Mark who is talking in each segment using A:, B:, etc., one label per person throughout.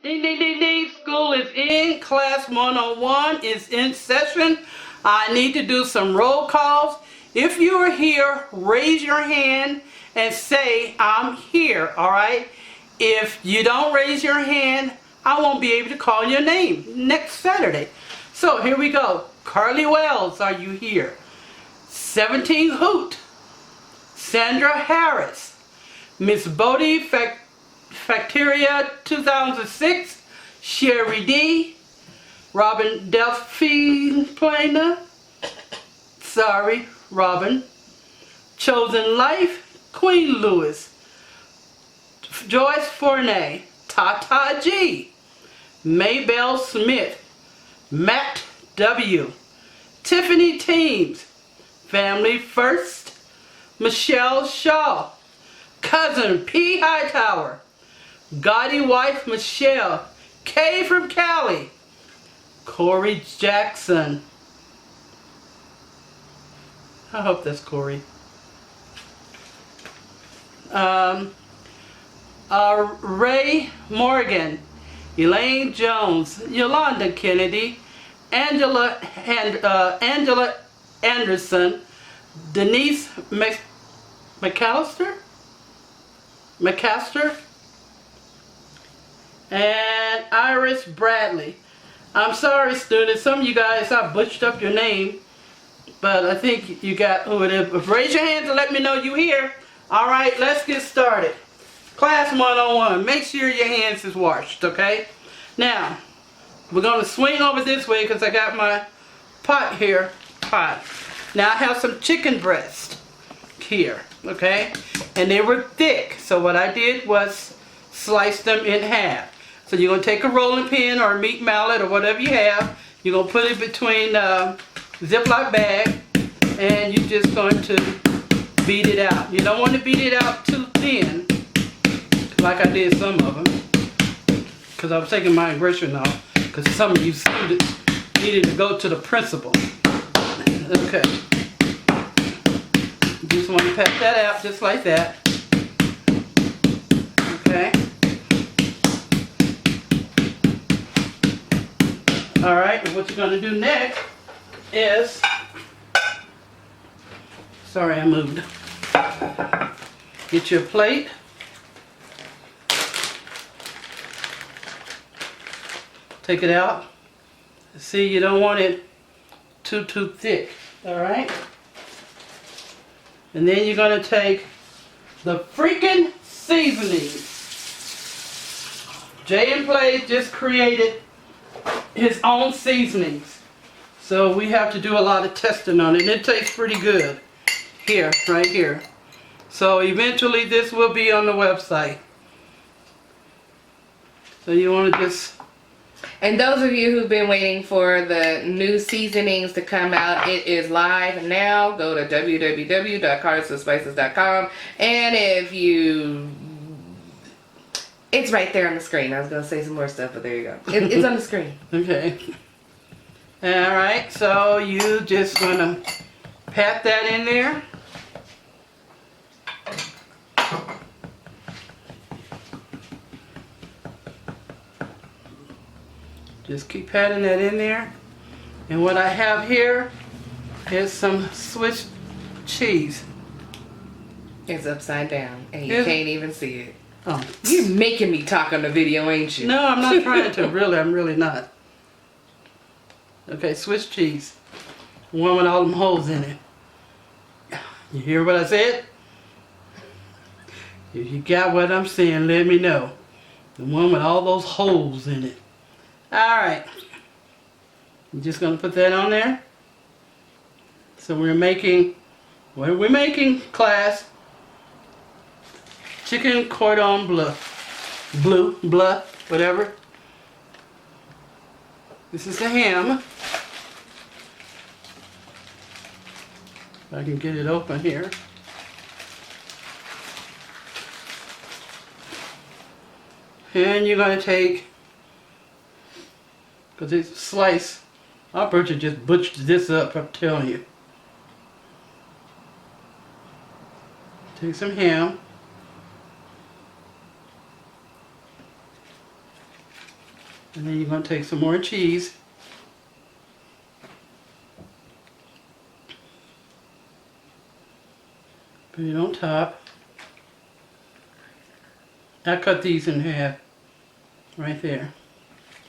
A: Ding, ding, ding, ding. School is in. Class 101 is in session. I need to do some roll calls. If you are here, raise your hand and say, I'm here, all right? If you don't raise your hand, I won't be able to call your name next Saturday. So here we go. Carly Wells, are you here? 17 Hoot. Sandra Harris. Miss Bodie Factoria 2006, Sherry D, Robin Delphine Plana, sorry, Robin, Chosen Life, Queen Lewis, Joyce Fournay, Tata G, Maybelle Smith, Matt W, Tiffany Teams, Family First, Michelle Shaw, Cousin P. Hightower, Gotti Wife Michelle, Kay from Cali, Corey Jackson. I hope that's Corey. Ray Morgan, Elaine Jones, Yolanda Kennedy, Angela Anderson, Denise McAllister, and Iris Bradley. I'm sorry, students. Some of you guys, I butchered up your name, but I think you got who it is. Raise your hands and let me know you here. All right, let's get started. Class 101. Make sure your hands is washed, okay? Now, we're going to swing over this way because I got my pot here. Now, I have some chicken breast here, okay? And they were thick, so what I did was slice them in half. So you're going to take a rolling pin or a meat mallet or whatever you have. You're going to put it between Ziploc bag and you're just going to beat it out. You don't want to beat it out too thin like I did some of them, because I was taking my aggression off because some of you students needed to go to the principal. Okay. You just want to pat that out just like that. Okay. Alright, and what you're going to do next is, sorry I moved, get your plate, take it out. See, you don't want it too thick, alright? And then you're going to take the freaking seasonings. Jay and Play just created his own seasonings, so we have to do a lot of testing on it, and it tastes pretty good here, right here. So eventually this will be on the website, so you want to just,
B: and those of you who've been waiting for the new seasonings to come out, it is live now. Go to www.Carlissspices.com, and if you, it's right there on the screen. I was going to say some more stuff, but there you go. It's on the screen.
A: okay. Alright, so you just going to pat that in there. Just keep patting that in there. And what I have here is some Swiss cheese.
B: It's upside down, and you can't even see it.
A: Oh.
B: You're making me talk on the video, ain't you?
A: No, I'm not trying to. Really, I'm really not. Okay, Swiss cheese. One with all them holes in it. You hear what I said? If you got what I'm saying, let me know. The one with all those holes in it. Alright. I'm just going to put that on there. So we're making, what are we making, class? Chicken Cordon Bleu. Bleu, whatever. This is the ham. If I can get it open here. And you're going to take, because it's sliced, our butcher just butchered this up, I'm telling you. Take some ham. And then you're going to take some more cheese. Put it on top. I cut these in half. Right there.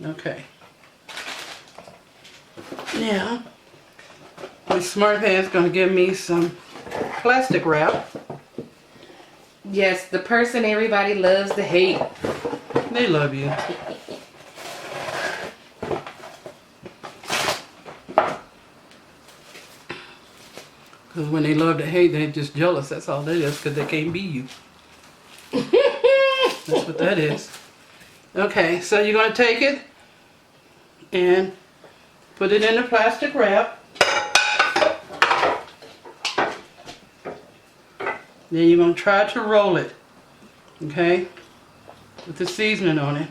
A: Okay. Now, my smart hand's going to give me some plastic wrap.
B: Yes, the person everybody loves to hate.
A: They love you. Because when they love to hate, they're just jealous. That's all that is, because they can't be you. That's what that is. Okay, so you're going to take it and put it in the plastic wrap. Then you're going to try to roll it, okay, with the seasoning on it.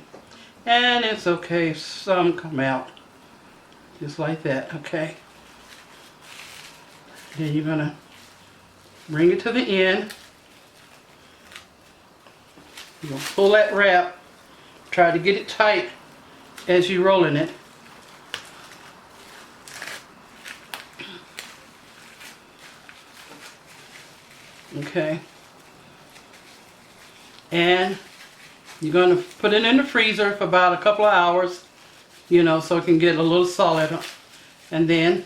A: And it's okay if some come out, just like that, okay. Then you're going to bring it to the end. You're going to pull that wrap, try to get it tight as you're rolling it. Okay. And you're going to put it in the freezer for about a couple of hours, you know, so it can get a little solid. And then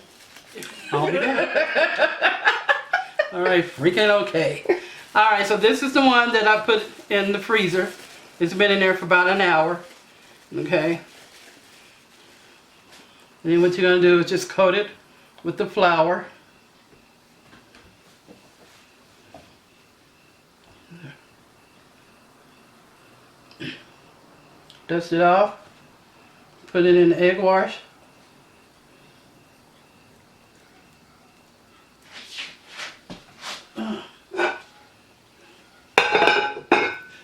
A: I'll be back. All right, freaking okay. All right, so this is the one that I put in the freezer. It's been in there for about an hour. Okay. And then what you're going to do is just coat it with the flour. Dust it off. Put it in the egg wash.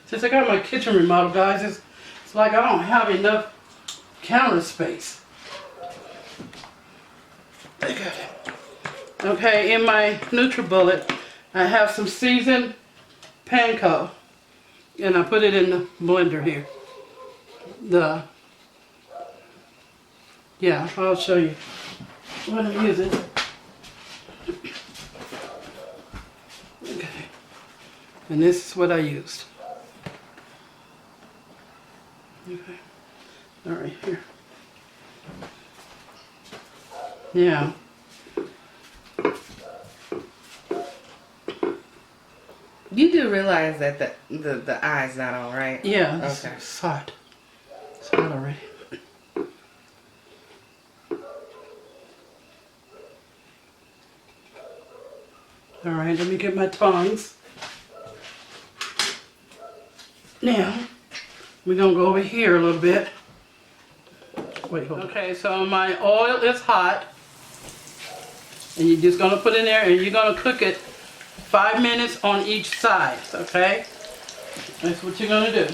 A: Since I got my kitchen remodel, guys, it's like I don't have enough counter space. Okay, in my NutriBullet, I have some seasoned panko, and I put it in the blender here. Yeah, I'll show you what I'm using. Okay, and this is what I used. Okay, all right, here. Now,
B: You do realize that the eye's not on, right?
A: yeah,
B: Okay.
A: it's hot. It's hot already. All right, let me get my tongs. Now, we're gonna go over here a little bit. Wait, hold on. Okay, so my oil is hot. And you're just gonna put in there and you're gonna cook it 5 minutes on each side, okay? That's what you're gonna do.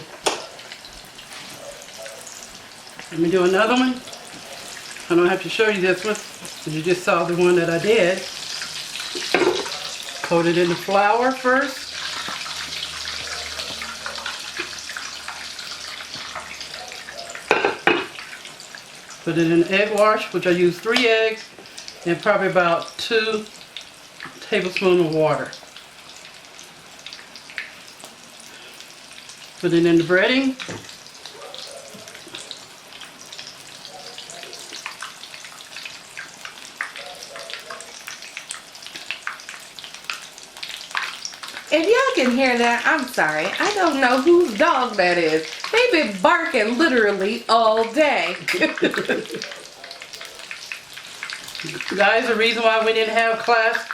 A: Let me do another one. I don't have to show you this one, because you just saw the one that I did. Coat it in the flour first. Put it in the egg wash, which I use 3 eggs and probably about 2 tablespoons of water. Put it in the breading.
B: If y'all can hear that, I'm sorry. I don't know whose dog that is. They've been barking literally all day.
A: Guys, the reason why we didn't have class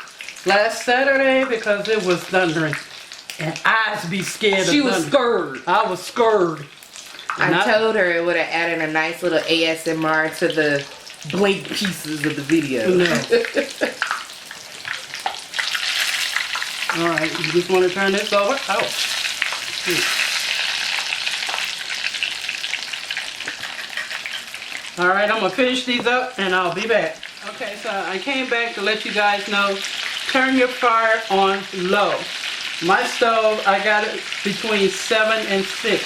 A: last Saturday, because it was thundering. And I'd be scared of thunder.
B: She was scared.
A: I was scared.
B: I told her it would have added a nice little ASMR to the blank pieces of the video.
A: No. Alright, you just want to turn this over. Oh. Alright, I'm going to finish these up and I'll be back. Okay, so I came back to let you guys know, turn your fire on low. My stove, I got it between 7 and 6.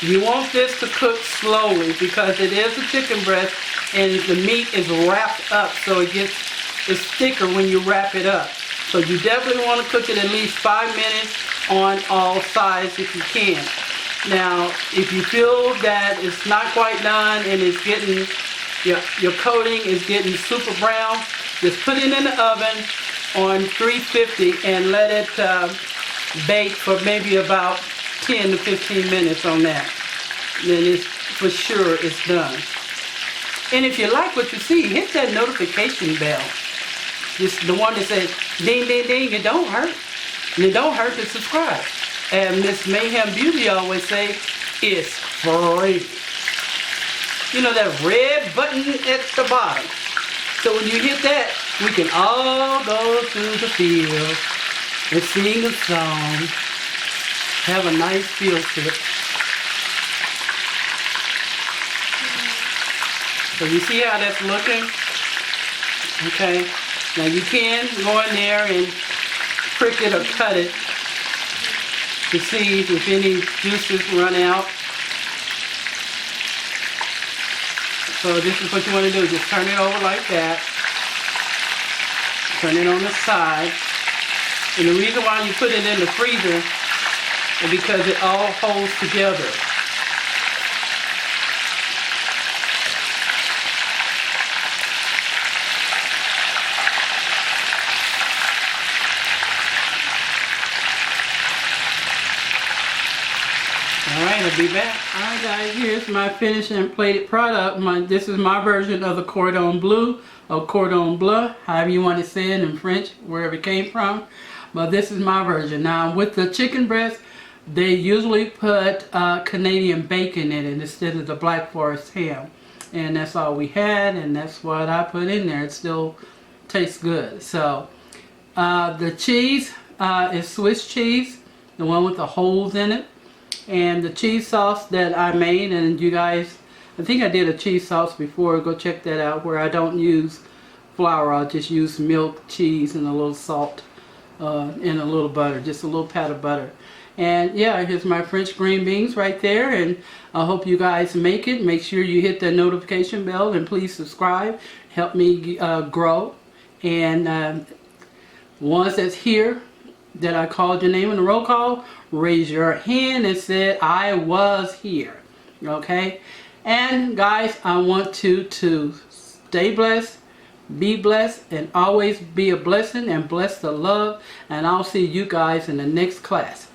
A: You want this to cook slowly because it is a chicken breast and the meat is wrapped up, so it's thicker when you wrap it up. So you definitely want to cook it at least 5 minutes on all sides if you can. Now, if you feel that it's not quite done and it's getting, your coating is getting super brown, just put it in the oven on 350 and let it bake for maybe about 10 to 15 minutes on that. Then it's for sure it's done. And if you like what you see, hit that notification bell. Just the one that says ding ding ding. It don't hurt. And it don't hurt to subscribe. And Miss Mayhem Beauty always say it's free. You know that red button at the bottom. So when you hit that, we can all go through the field and sing a song. Have a nice field trip. So you see how that's looking? Okay. Now you can go in there and prick it or cut it to see if any juices run out. So this is what you want to do. Just turn it over like that. Turn it on the side. And the reason why you put it in the freezer is because it all holds together. Alright, I'll be back. Alright guys, here's my finished and plated product. This is my version of the cordon bleu, or cordon bleu, however you want to say it in French, wherever it came from. But this is my version. Now with the chicken breast, they usually put Canadian bacon in it instead of the Black Forest ham. And that's all we had, and that's what I put in there. It still tastes good. So the cheese is Swiss cheese, the one with the holes in it. And the cheese sauce that I made, and you guys, I think I did a cheese sauce before, go check that out, where I don't use flour, I'll just use milk, cheese, and a little salt, and a little butter, just a little pat of butter. And yeah, here's my French green beans right there, and I hope you guys make it. Make sure you hit the notification bell, and please subscribe, help me grow. And ones that's here, that I called your name in the roll call, raise your hand and said I was here. Okay? And guys, I want you to stay blessed, be blessed, and always be a blessing and bless the love. And I'll see you guys in the next class.